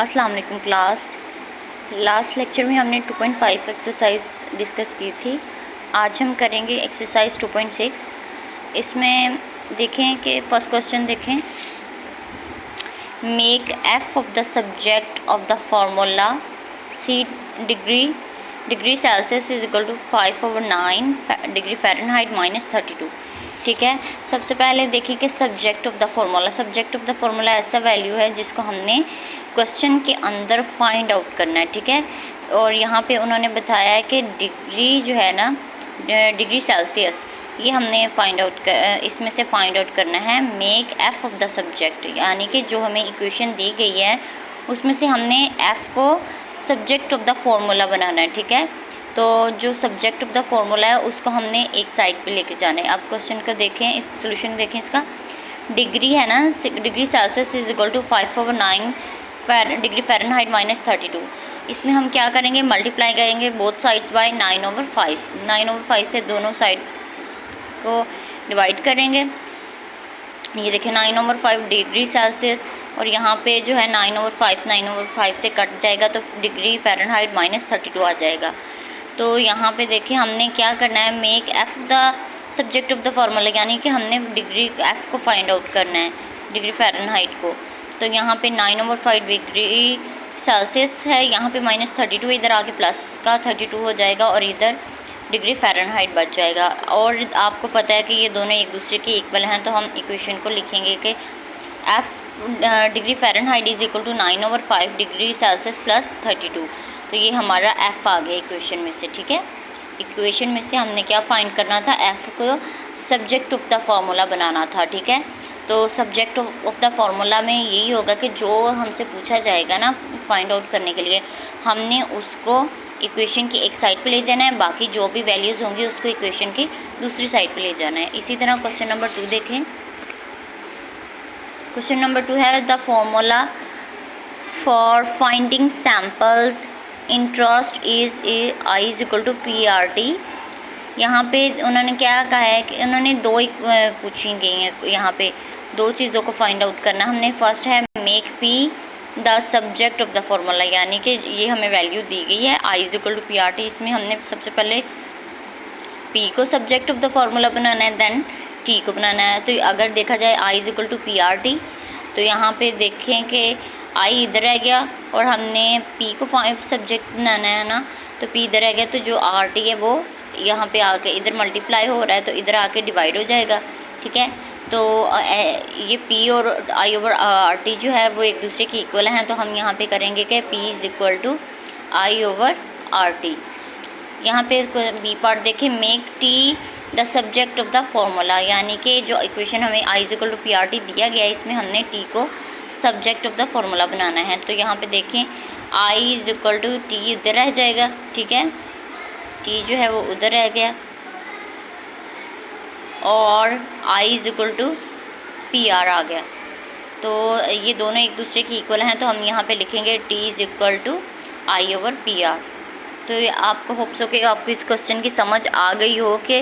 अस्सलाम वालेकुम class. Last lecture में हमने 2.5 एक्सरसाइज डिस्कस की थी। आज हम करेंगे एक्सरसाइज 2.6। इसमें देखें कि फर्स्ट क्वेश्चन देखें, make F of the subject of the formula C degree Celsius is equal to 5/9 degree Fahrenheit -32। ठीक है, सबसे पहले देखिए कि सब्जेक्ट ऑफ द फार्मूला ऐसा वैल्यू है जिसको हमने क्वेश्चन के अंदर फाइंड आउट करना है। ठीक है, और यहाँ पे उन्होंने बताया है कि डिग्री जो है ना, डिग्री सेल्सियस, ये हमने इसमें से फाइंड आउट करना है। Make F of the subject, यानी कि जो हमें इक्वेशन दी गई है उसमें से हमने एफ को सब्जेक्ट ऑफ द फार्मूला बनाना है। ठीक है, तो जो सब्जेक्ट ऑफ द फार्मूला है उसको हमने एक साइड पे लेके जाना है। अब क्वेश्चन को देखें, सोल्यूशन देखें इसका। डिग्री है ना, degree Celsius is equal to 5/9 degree Fahrenheit -32। इसमें हम क्या करेंगे, मल्टीप्लाई करेंगे बोथ साइड्स बाय 9/5। 9/5 से दोनों साइड को डिवाइड करेंगे। ये देखें 9/5 डिग्री सेल्सियस, और यहाँ पे जो है 9/5 से कट जाएगा तो डिग्री फ़ारेनहाइट -32 आ जाएगा। तो यहाँ पे देखिए हमने क्या करना है, make F the subject of the formula, यानी कि हमने डिग्री एफ को फाइंड आउट करना है, डिग्री फ़ारेनहाइट को। तो यहाँ पे 9/5 डिग्री सेल्सियस है, यहाँ पे -32, इधर आके प्लस का 32 हो जाएगा और इधर डिग्री फ़ारेनहाइट बच जाएगा। और आपको पता है कि ये दोनों एक दूसरे के इक्वल हैं, तो हम इक्वेशन को लिखेंगे कि F degree Fahrenheit is equal to 9/5 degree Celsius plus 32। तो ये हमारा एफ़ आ गया इक्वेशन में से। ठीक है, इक्वेशन में से हमने क्या फाइंड करना था, एफ़ को सब्जेक्ट ऑफ द फार्मूला बनाना था। ठीक है, तो सब्जेक्ट ऑफ द फार्मूला में यही होगा कि जो हमसे पूछा जाएगा ना फाइंड आउट करने के लिए, हमने उसको इक्वेशन की एक साइड पे ले जाना है, बाकी जो भी वैल्यूज़ होंगी उसको इक्वेशन की दूसरी साइड पे ले जाना है। इसी तरह क्वेश्चन नंबर 2 देखें। क्वेश्चन नंबर 2 है the formula for finding samples interest is I is equal to PRT। यहाँ पे उन्होंने क्या कहा है कि उन्होंने दो पूछी गई हैं, यहाँ पे दो चीज़ों को फाइंड आउट करना हमने। फर्स्ट है make P the subject of the formula, यानी कि ये हमें वैल्यू दी गई है आई इज इक्वल टू PRT। इसमें हमने सबसे पहले P को सब्जेक्ट ऑफ द फार्मूला बनाना है, देन T को बनाना है। तो अगर देखा जाए आई इज इक्वल टू PRT, तो यहाँ पे देखें कि आई इधर रह गया और हमने P को सब्जेक्ट बनाना है ना, तो P इधर रह गया, तो जो RT है वो यहाँ पे आके इधर मल्टीप्लाई हो रहा है तो इधर आके डिवाइड हो जाएगा। ठीक है, तो ये P और I/RT जो है वो एक दूसरे की इक्वल हैं, तो हम यहाँ पे करेंगे कि P is equal to I/RT। यहाँ पे बी पार्ट देखें, make T the subject of the formula, यानी कि जो इक्वेशन हमें I is equal to PRT दिया गया है, इसमें हमने T को सब्जेक्ट ऑफ द फार्मूला बनाना है। तो यहाँ पे देखें I is equal to T इधर रह जाएगा। ठीक है, T जो है वो उधर रह गया और I is equal to PR आ गया। तो ये दोनों एक दूसरे की इक्वल हैं, तो हम यहाँ पे लिखेंगे T is equal to I/PR। तो ये आपको होप्स हो कि आपको इस क्वेश्चन की समझ आ गई हो कि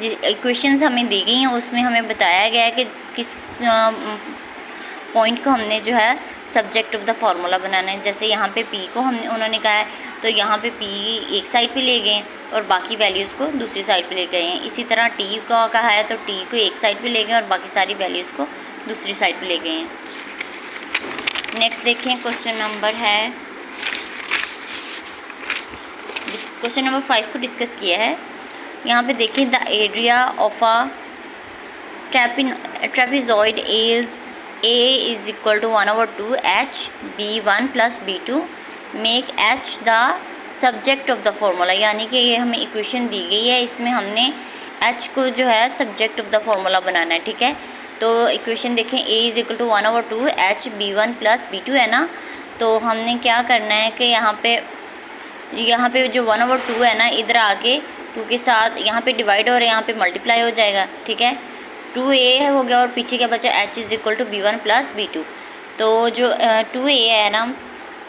इक्वेशंस हमें दी गई हैं उसमें हमें बताया गया है कि किस पॉइंट को हमने जो है सब्जेक्ट ऑफ द फार्मूला बनाना है। जैसे यहाँ पे P को उन्होंने कहा है, तो यहाँ पे P एक साइड पे ले गए और बाकी वैल्यूज़ को दूसरी साइड पे ले गए हैं। इसी तरह T का कहा है तो T को एक साइड पे ले गए और बाकी सारी वैल्यूज़ को दूसरी साइड पे ले गए हैं। नेक्स्ट देखें, क्वेश्चन नंबर है, क्वेश्चन नंबर 5 को डिस्कस किया है। यहाँ पे देखिए the area of a trapezoid is A is equal to 1/2 H B1 plus B2। Make H the subject of the formula, यानी कि ये हमें इक्वेशन दी गई है, इसमें हमने H को जो है सब्जेक्ट ऑफ द फार्मूला बनाना है। ठीक है, तो इक्वेशन देखें A is equal to 1/2 H B1 plus B2 है ना, तो हमने क्या करना है कि यहाँ पे जो 1/2 है ना, इधर आके 2 के साथ यहाँ पे डिवाइड हो रहा है, यहाँ पे मल्टीप्लाई हो जाएगा। ठीक है, 2A हो गया और पीछे क्या बचा, H is equal to B1 plus B2। तो जो 2A है ना,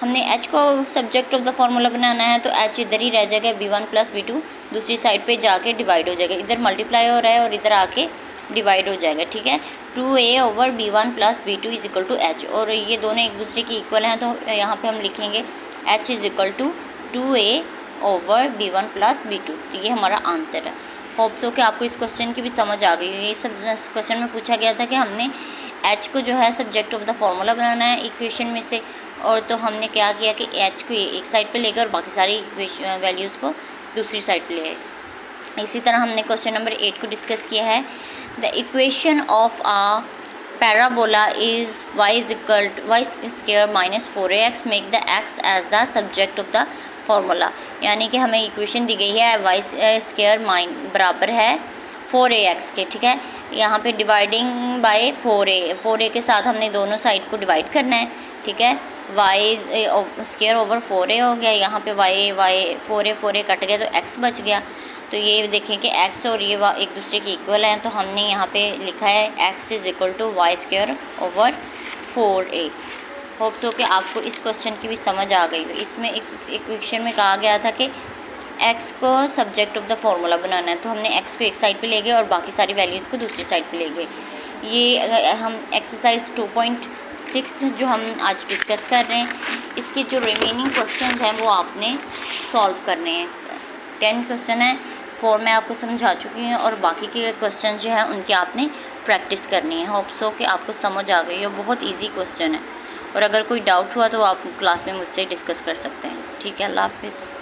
हमने h को सब्जेक्ट ऑफ द फार्मूला बनाना है, तो h इधर ही रह जाएगा, b1 प्लस b2 दूसरी साइड पे जाके डिवाइड हो जाएगा, इधर मल्टीप्लाई हो रहा है और इधर आके डिवाइड हो जाएगा, ठीक है। 2a over b1 plus b2 is equal to h, और ये दोनों एक दूसरे के इक्वल हैं, तो यहाँ पे हम लिखेंगे h is equal to 2a over b1 plus b2, तो ये हमारा आंसर है। होप सो कि आपको इस क्वेश्चन की भी समझ आ गई। ये सब क्वेश्चन में पूछा गया था कि हमने h को जो है सब्जेक्ट ऑफ द फार्मूला बनाना है इक्वेशन में से, और तो हमने क्या किया कि h को एक साइड पे ले गए और बाकी सारी वैल्यूज़ को दूसरी साइड पे ले गए। इसी तरह हमने क्वेश्चन नंबर 8 को डिस्कस किया है। The equation of a parabola is y square minus 4ax make the x as the subject of the formula, यानी कि हमें इक्वेशन दी गई है y स्क्वायर बराबर है 4ax के, ठीक है। यहाँ पे डिवाइडिंग बाय 4a के साथ हमने दोनों साइड को डिवाइड करना है, ठीक है। y स्क्वायर ओवर 4a हो गया, यहाँ पे y 4a कट गया तो x बच गया। तो ये देखें कि x और ये एक दूसरे के इक्वल हैं, तो हमने यहाँ पे लिखा है x is equal to Y square over 4a। Hope so कि आपको इस क्वेश्चन की भी समझ आ गई हो। इसमें एक क्वेश्चन में कहा गया था कि x को सब्जेक्ट ऑफ द फार्मूला बनाना है, तो हमने x को एक साइड पे ले गए और बाकी सारी वैल्यूज़ को दूसरी साइड पे ले गए। ये हम एक्सरसाइज 2.6 जो हम आज डिस्कस कर रहे हैं, इसके जो रिमेनिंग क्वेश्चंस हैं वो आपने सॉल्व करने हैं। 10 क्वेश्चन है, 4 मैं आपको समझा चुकी हूँ और बाकी के क्वेश्चन जो हैं उनकी आपने प्रैक्टिस करनी है। होप सो कि आपको समझ आ गई हो, बहुत ईजी क्वेश्चन है, और अगर कोई डाउट हुआ तो आप क्लास में मुझसे डिस्कस कर सकते हैं, ठीक है। अल्लाह हाफिज़।